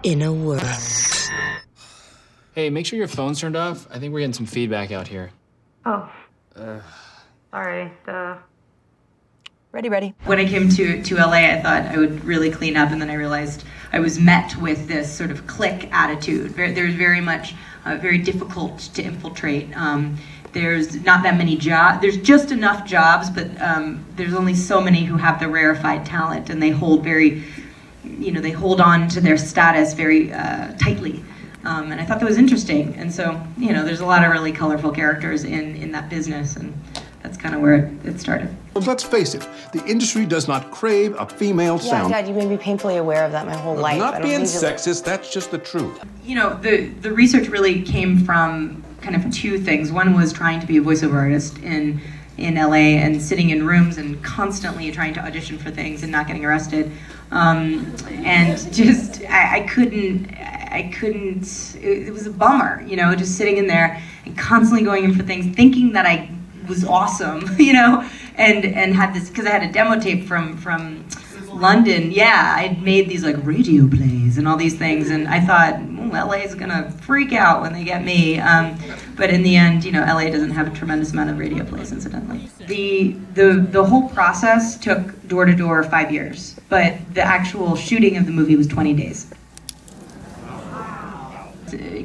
in a world. Hey, make sure your phone's turned off. I think we're getting some feedback out here. Oh. Sorry. Ready. When I came to LA, I thought I would really clean up, and then I realized I was met with this sort of clique attitude. There's very much very difficult to infiltrate. There's not that many jobs. There's just enough jobs, but there's only so many who have the rarefied talent, and they hold they hold on to their status very tightly. And I thought that was interesting. And so, there's a lot of really colorful characters in that business, and that's kind of where it started. Let's face it, the industry does not crave a female sound. Yeah, Dad, you made me painfully aware of that my whole life. Not being sexist, that's just the truth. The research really came from kind of two things. One was trying to be a voiceover artist in LA and sitting in rooms and constantly trying to audition for things and not getting arrested. And just, I couldn't, it was a bummer, just sitting in there and constantly going in for things, thinking that I was awesome, and had this, because I had a demo tape from London. Yeah, I'd made these like radio plays and all these things, and I thought, LA is gonna freak out when they get me. But in the end, LA doesn't have a tremendous amount of radio plays, incidentally. The whole process took door to door 5 years, but the actual shooting of the movie was 20 days.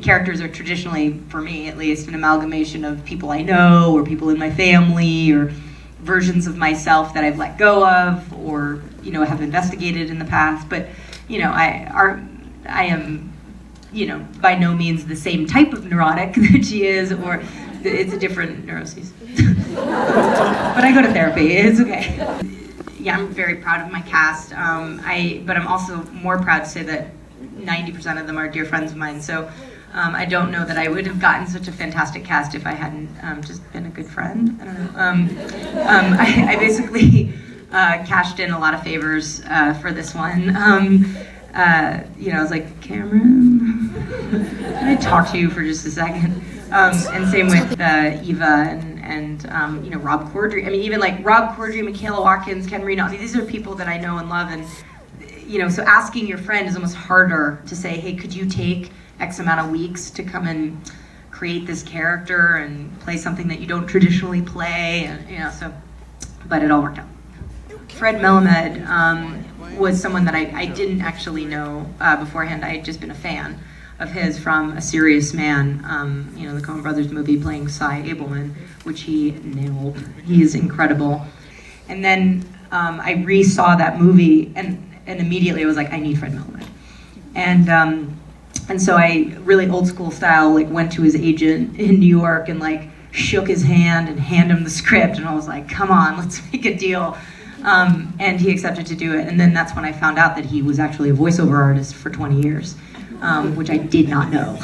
Characters are traditionally, for me at least, an amalgamation of people I know or people in my family or versions of myself that I've let go of or have investigated in the past. But I am by no means the same type of neurotic that she is, or it's a different neuroses. But I go to therapy. It's okay. Yeah, I'm very proud of my cast. But I'm also more proud to say that 90% of them are dear friends of mine. So I don't know that I would have gotten such a fantastic cast if I hadn't just been a good friend. I don't know. I basically cashed in a lot of favors for this one. I was like, Cameron, can I talk to you for just a second? And same with Eva and Rob Corddry. I mean, even like Rob Corddry, Michaela Watkins, Ken Marino. I mean, these are people that I know and love, and so asking your friend is almost harder to say, hey, could you take X amount of weeks to come and create this character and play something that you don't traditionally play, and but it all worked out. Fred Melamed was someone that I didn't actually know beforehand. I had just been a fan of his from A Serious Man, the Coen Brothers movie, playing Cy Abelman, which he nailed. He is incredible. And then I re-saw that movie, and immediately I was like, I need Fred Melamed. And so I really old school style went to his agent in New York and shook his hand and handed him the script, and I was like, come on, let's make a deal. And he accepted to do it, and then that's when I found out that he was actually a voiceover artist for 20 years, which I did not know.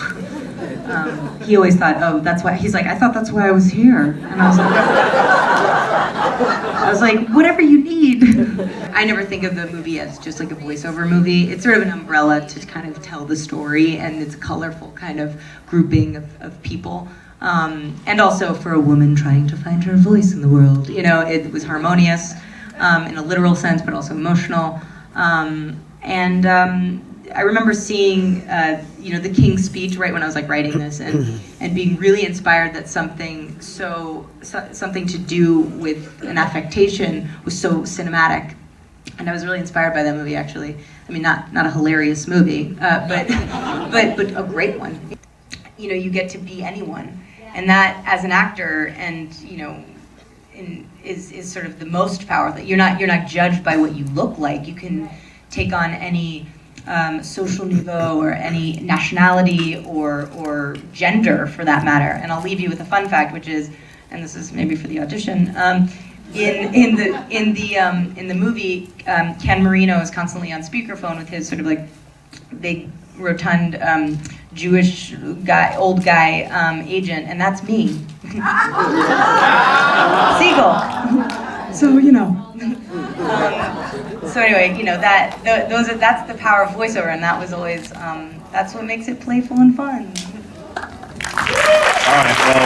He always thought, oh, that's why. He's like, I thought that's why I was here, and I was like, whatever you need. I never think of the movie as just like a voiceover movie. It's sort of an umbrella to kind of tell the story, and it's a colorful kind of grouping of people. And also for a woman trying to find her voice in the world. It was harmonious in a literal sense, but also emotional. I remember seeing, the King's Speech right when I was writing this, and being really inspired that something to do with an affectation was so cinematic, and I was really inspired by that movie actually. I mean, not a hilarious movie, but a great one. You get to be anyone, and that as an actor, and is sort of the most powerful. You're not judged by what you look like. You can take on any social niveau or any nationality or gender for that matter. And I'll leave you with a fun fact, which is, and this is maybe for the audition, in the movie, Ken Marino is constantly on speakerphone with his sort of big rotund Jewish old guy agent, and that's me. Siegel. So So anyway, that's the power of voiceover, and that was always that's what makes it playful and fun. All right, well.